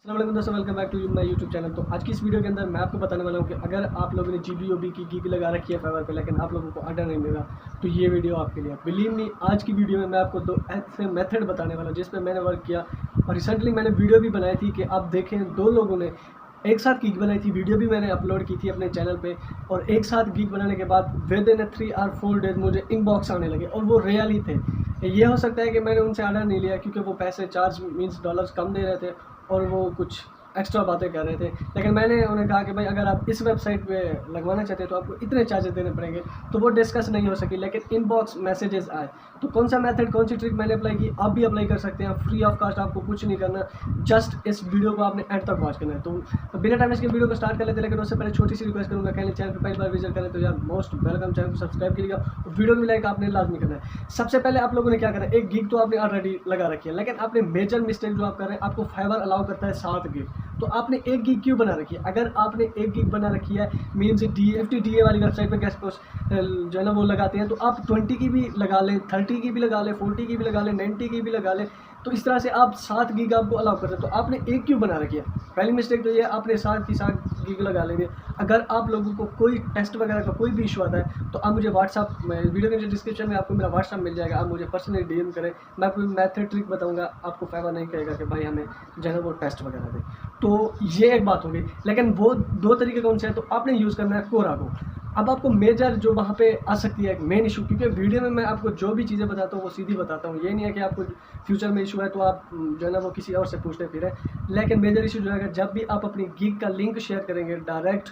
अस्सलाम दोस्तों, welcome back to my YouTube channel. तो आज की इस वीडियो के अंदर मैं आपको बताने वाला हूँ कि अगर आप लोगों ने GBOB की गिग लगा रखी है फाइवर पे लेकिन आप लोगों को ऑर्डर नहीं मिला तो ये वीडियो आपके लिए। बिलीव मी, आज की वीडियो में मैं आपको दो ऐसे मेथड बताने वाला हूँ जिस पे मैंने वर्क किया और रिसेंटली मैंने वीडियो भी बनाई थी कि आप देखें दो लोगों ने एक साथ गिग बनाई थी, वीडियो भी मैंने अपलोड की थी अपने चैनल पे। और एक साथ गिग बनाने के बाद विद इन 3 और 4 डेज मुझे इनबॉक्स आने लगे और वो रियल ही थे। ये हो सकता है कि मैंने उनसे ऑर्डर नहीं लिया क्योंकि वो पैसे चार्ज मीन्स डॉलर्स कम दे रहे थे और वो कुछ एक्स्ट्रा बातें कर रहे थे, लेकिन मैंने उन्हें कहा कि भाई अगर आप इस वेबसाइट पे लगवाना चाहते हैं तो आपको इतने चार्जेस देने पड़ेंगे, तो वो डिस्कस नहीं हो सकी। लेकिन इनबॉक्स मैसेजेस आए। तो कौन सा मेथड, कौन सी ट्रिक मैंने अप्लाई की, आप भी अप्लाई कर सकते हैं फ्री ऑफ कास्ट। आपको कुछ नहीं करना, जस्ट इस वीडियो को आपने एंड तक वॉच करना है। तो बिना टाइम इसके वीडियो को स्टार्ट कर लेते, लेकिन उससे पहले छोटी सी रिक्वेस्ट करूँगा, कहने चैनल पर पहली बार विजिट करें तो यार मोस्ट वेलकम, चैनल को सब्सक्राइब कीजिएगा और वीडियो भी लाइक आपने लाजमी करना है। सबसे पहले आप लोगों ने क्या करना है, एक गिग तो आपने ऑलरेडी लगा रखी है, लेकिन आपने मेजर मिस्टेक जो आप कर रहे हैं, आपको फाइवर अलाउ करता है 7 गिग, तो आपने एक गिग क्यों बना रखी है? अगर आपने एक गिग बना रखी है मीन्स DFTDA वाली वेबसाइट पे गेस्ट पोस्ट जो है ना वो लगाते हैं, तो आप 20 की भी लगा लें, 30 की भी लगा लें, 40 की भी लगा लें, 90 की भी लगा लें। तो इस तरह से आप 7 गिग आपको अलाउ करते हैं। तो आपने एक क्यों बना रखी है? पहली मिस्टेक तो ये, आपने 7 की 7 गिग लगा लेंगे। अगर आप लोगों को कोई टेस्ट वगैरह का कोई भी इशू आता है तो आप मुझे व्हाट्सअप में, वीडियो के डिस्क्रिप्शन में आपको मेरा व्हाट्सअप मिल जाएगा, आप मुझे पर्सनली DM करें, मैं आपको मैथड ट्रिक बताऊंगा। आपको फाइवर नहीं कहेगा कि भाई हमें जो है वो टेस्ट वगैरह दे। तो ये एक बात होगी, लेकिन वो दो तरीके कौन से हैं? तो आपने यूज़ करना है कोरा को। अब आपको मेजर जो वहाँ पे आ सकती है मेन इशू, क्योंकि वीडियो में मैं आपको जो भी चीज़ें बताता हूँ वो सीधी बताता हूँ, ये नहीं है कि आपको फ्यूचर में इशू है तो आप जो है ना वो किसी और से पूछते फिरें। लेकिन मेजर इशू जो है, जब भी आप अपनी गिग का लिंक शेयर करेंगे डायरेक्ट,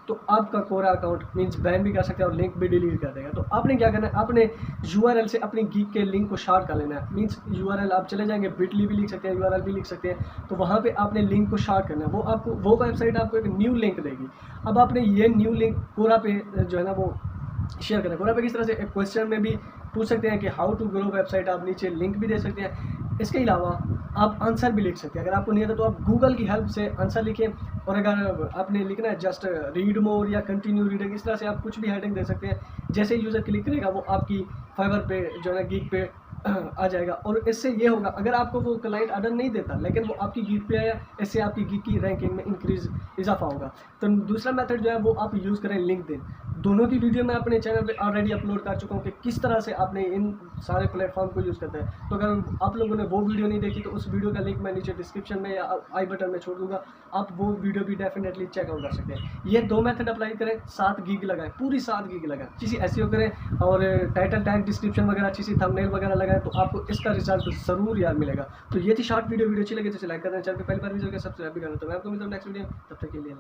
तो आपका कोरा अकाउंट मीन्स बैन भी कर सकते हैं और लिंक भी डिलीट कर देगा। तो आपने क्या करना है, आपने URL से अपनी गिग के लिंक को शार्ट कर लेना है। मीन्स URL आप चले जाएंगे, बिटली भी लिख सकते हैं, URL भी लिख सकते हैं, तो वहाँ पे आपने लिंक को शार्ट करना है। वो वेबसाइट आपको एक न्यू लिंक देगी। अब आपने ये न्यू लिंक कोरा पे जो है ना वो शेयर करना है। कोरा पे किस तरह से, एक क्वेश्चन में भी पूछ सकते हैं कि हाउ टू ग्रो वेबसाइट, आप नीचे लिंक भी दे सकते हैं। इसके अलावा आप आंसर भी लिख सकते हैं। अगर आपको नहीं आता तो आप गूगल की हेल्प से आंसर लिखें, और अगर आपने लिखना है जस्ट रीड मोर या कंटिन्यू रीडिंग, इस तरह से आप कुछ भी हेडिंग दे सकते हैं। जैसे ही यूज़र क्लिक करेगा वो आपकी फाइवर पे जो है गिग पे आ जाएगा। और इससे ये होगा, अगर आपको वो क्लाइंट ऑर्डर नहीं देता लेकिन वो आपकी गिग पे आया, इससे आपकी गिग की रैंकिंग में इजाफा होगा। तो दूसरा मेथड जो है वो आप यूज़ करें लिंक्डइन। दोनों की वीडियो मैं अपने चैनल पे ऑलरेडी अपलोड कर चुका हूँ कि किस तरह से आपने इन सारे प्लेटफॉर्म को यूज़ करते हैं। तो अगर आप लोगों ने वो वीडियो नहीं देखी तो उस वीडियो का लिंक मैं नीचे डिस्क्रिप्शन में या आई बटन में छोड़ दूंगा, आप वो वीडियो भी डेफिनेटली चेकआउट कर सकते हैं। ये दो मेथड अप्लाई करें, 7 गिग लगाएं, पूरी 7 गिग लगाएं, अच्छी सी SEO करें और टाइटल टैग डिस्क्रिप्शन वगैरह अच्छी सी थंबनेल वगैरह लगाएं, तो आपको इसका रिजल्ट ज़रूर यार मिलेगा। तो ये थी शॉर्ट वीडियो अच्छी लगी तो लाइक करना, चैनल पे पहली बार विजिट कर सब्सक्राइब भी करना। तो मैं आपको मिलता हूँ नेक्स्ट वीडियो, तब तक के लिए।